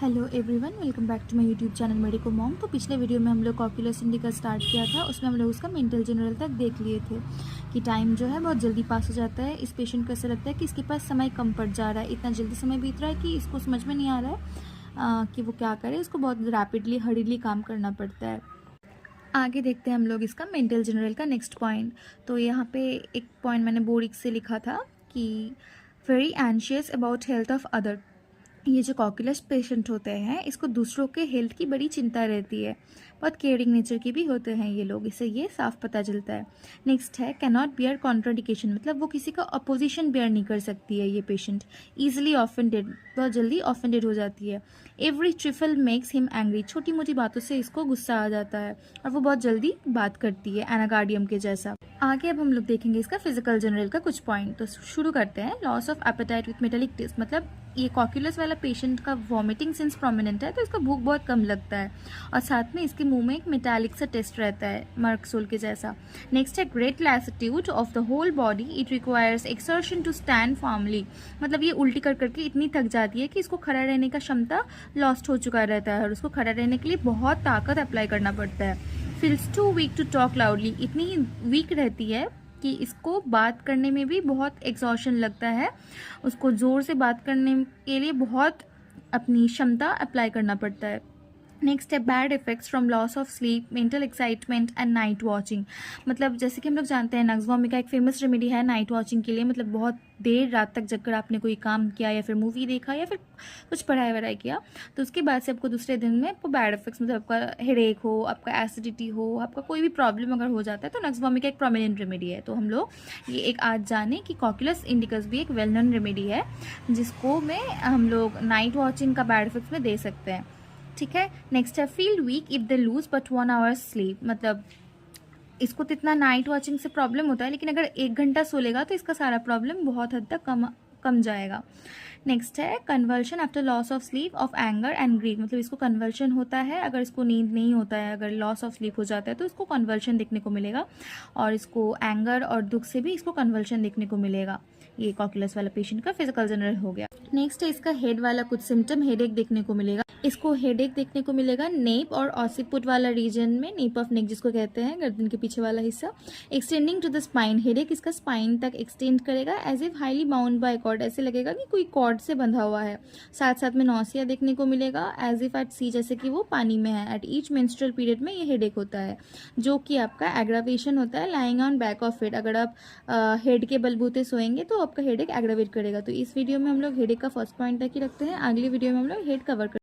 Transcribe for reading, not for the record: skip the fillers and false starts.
Hello everyone, welcome back to my YouTube channel Medico Mom. तो पिछले video में हम लोग ओक्यूलस इंडिका स्टार्ट किया था, उसमें हम लोग उसका मेंटल जनरल तक देख लिए थे कि टाइम जो है बहुत जल्दी पास हो जाता है। इस पेशेंट को ऐसा लगता है कि इसके पास समय कम पड़ जा रहा है, इतना जल्दी समय बीत रहा है कि इसको समझ में नहीं आ रहा है कि वो क्या करे। इसको बहुत रैपिडली हरीली काम करना पड़ता है। आगे देखते हैं हम लोग इसका मेंटल जनरल का नेक्स्ट पॉइंट। तो यहाँ पे एक पॉइंट मैंने बोर्ड से लिखा था कि very anxious about health of other. ये जो कॉक्यूलस पेशेंट होते हैं, इसको दूसरों के हेल्थ की बड़ी चिंता रहती है। बहुत केयरिंग नेचर के भी होते हैं ये लोग, इससे ये साफ पता चलता है। नेक्स्ट है कैनॉट बियर कॉन्ट्राडिकेशन, मतलब वो किसी का अपोजिशन बियर नहीं कर सकती है ये पेशेंट। ईजिली ऑफेंडेड, बहुत जल्दी ऑफेंडेड हो जाती है। Every trifle makes him angry, छोटी मोटी बातों से इसको गुस्सा आ जाता है और वो बहुत जल्दी बात करती है, एनाकार्डियम के जैसा। आगे अब हम लोग देखेंगे इसका फिजिकल जनरल का कुछ पॉइंट। तो शुरू करते हैं। Loss of appetite with metallic taste, मतलब ये कॉक्यूलस वाला पेशेंट का वॉमिटिंग सेंस प्रोमिनेंट है, तो इसका भूख बहुत कम लगता है और साथ में इसके मुंह में एक मेटालिक सा टेस्ट रहता है, मर्कसोल के जैसा। नेक्स्ट है great lassitude of the whole body, it requires exertion to stand formally, मतलब ये उल्टी कर करके इतनी थक जाती है कि इसको खड़ा रहने का क्षमता लॉस्ट हो चुका रहता है और उसको खड़ा रहने के लिए बहुत ताकत अप्लाई करना पड़ता है। Feels too weak to talk loudly, इतनी वीक रहती है कि इसको बात करने में भी बहुत एग्जॉशन लगता है, उसको ज़ोर से बात करने के लिए बहुत अपनी क्षमता अप्लाई करना पड़ता है। नेक्स्ट है bad effects from loss of sleep, mental excitement and night watching, मतलब जैसे कि हम लोग जानते हैं नक्सवामी का एक फेमस रेमेडी है नाइट वॉचिंग के लिए, मतलब बहुत देर रात तक जगकर आपने कोई काम किया या फिर मूवी देखा या फिर कुछ पढ़ाई वढ़ाई किया, तो उसके बाद से आपको दूसरे दिन में आपको बैड इफेक्ट्स, मतलब आपका हेडेक हो, आपका एसिडिटी हो, आपका कोई भी प्रॉब्लम अगर हो जाता है तो नक्सवामी का एक प्रोमिनेंट रेमेडी है। तो हम लोग ये एक आज जाने कि कॉक्यूलस इंडिकस भी एक वेल नोन रेमेडी है जिसको में हम लोग नाइट वॉचिंग का बैड इफेक्ट्स में दे सकते हैं। ठीक है। नेक्स्ट है feel weak if they lose but 1 hour sleep, मतलब इसको तो इतना नाइट वॉचिंग से प्रॉब्लम होता है, लेकिन अगर 1 घंटा सो लेगा तो इसका सारा प्रॉब्लम बहुत हद तक कम जाएगा। नेक्स्ट है conversion after loss of sleep of anger and grief, मतलब इसको कन्वर्शन होता है अगर इसको नींद नहीं होता है, अगर लॉस ऑफ स्लीप हो जाता है तो इसको कन्वर्शन देखने को मिलेगा और इसको एंगर और दुख से भी इसको कन्वर्शन देखने को मिलेगा। ये कॉक्यूलस वाला पेशेंट का फिजिकल जनरल हो गया। नेक्स्ट है इसका हेड वाला कुछ सिम्टम, हेडेक देखने को मिलेगा। इसको हेडेक देखने को मिलेगा नेप और ऑसिपुट वाला रीजन में, नेप ऑफ नेक जिसको कहते हैं, गर्दन के पीछे वाला हिस्सा। Extending to the spine, headache इसका स्पाइन तक एक्सटेंड करेगा as if highly bound by cord, ऐसे लगेगा कि कोई कॉर्ड से बंधा हुआ है। साथ साथ में नौसिया देखने को मिलेगा एज इफ एट सी, जैसे कि वो पानी में है। एट ईच मेंस्ट्रुअल पीरियड में ये हेडेक होता है, जो कि आपका एग्रावेशन होता है lying on back of head. अगर आप हेड के बलबूते सोएंगे तो आपका हेडेक एग्रावेट करेगा। तो इस वीडियो में हम लोग हेडेक का फर्स्ट पॉइंट तक ही रखते हैं, अगली वीडियो में हम लोग हेड कवर